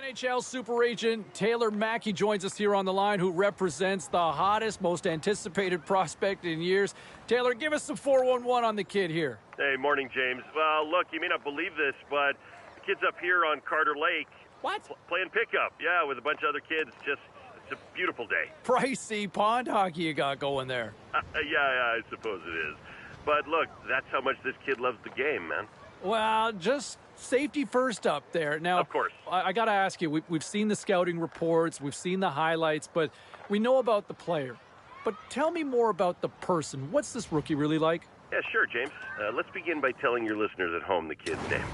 NHL super agent Taylor Mackey joins us here on the line, who represents the hottest, most anticipated prospect in years. Taylor, give us some 411 on the kid here. Hey, morning, James. Well, look, you may not believe this, but the kid's up here on Carter Lake. What? Playing pickup, yeah, with a bunch of other kids. It's a beautiful day. Pricey pond hockey you got going there. Yeah, I suppose it is. But look, that's how much this kid loves the game, man. Well, just safety first up there. Now, of course. I got to ask you, we've seen the scouting reports, we've seen the highlights, but we know about the player. But tell me more about the person. What's this rookie really like? Yeah, sure, James. Let's begin by telling your listeners at home the kid's name.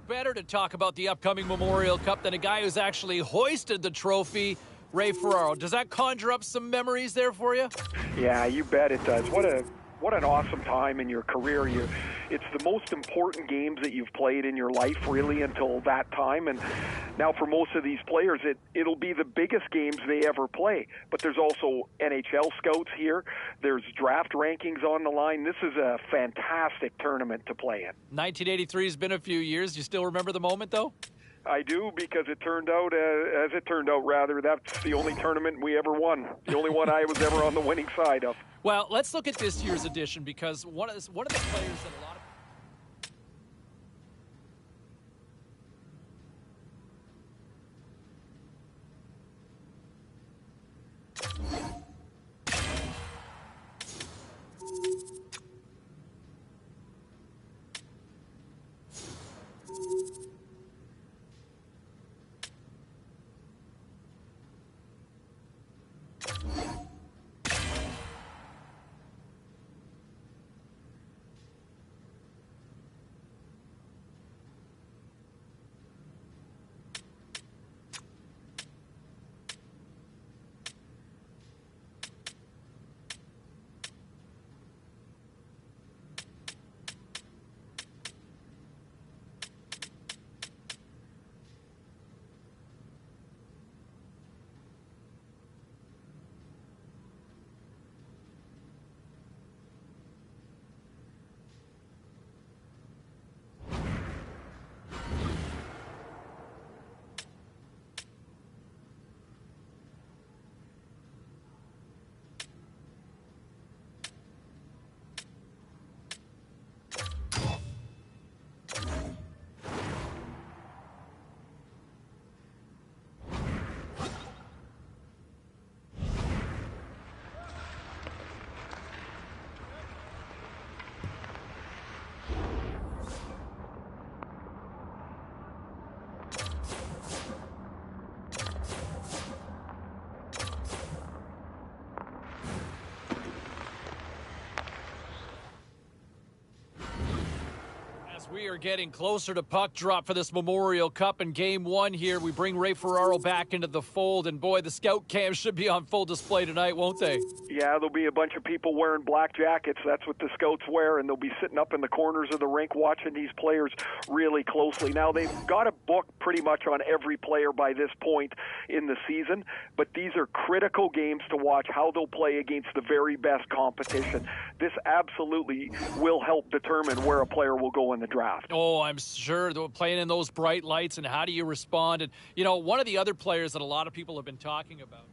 better to talk about the upcoming Memorial Cup than a guy who's actually hoisted the trophy, Ray Ferraro. Does that conjure up some memories there for you? Yeah, you bet it does. What an awesome time in your career. It's the most important games that you've played in your life, really, until that time. And now for most of these players, it'll be the biggest games they ever play. But there's also NHL scouts here. There's draft rankings on the line. This is a fantastic tournament to play in. 1983 has been a few years. You still remember the moment, though? I do, because it turned out, as it turned out, rather, that's the only tournament we ever won. The only one I was ever on the winning side of. Well, let's look at this year's edition, because one of the players that a lot of... We are getting closer to puck drop for this Memorial Cup in Game 1 here. We bring Ray Ferraro back into the fold, and boy, the scout cams should be on full display tonight, won't they? Yeah, there'll be a bunch of people wearing black jackets. That's what the scouts wear, and they'll be sitting up in the corners of the rink watching these players really closely. Now, they've got a book pretty much on every player by this point in the season, but these are critical games to watch how they'll play against the very best competition. This absolutely will help determine where a player will go in the draft. Oh, I'm sure they're playing in those bright lights, and how do you respond? And, you know, one of the other players that a lot of people have been talking about.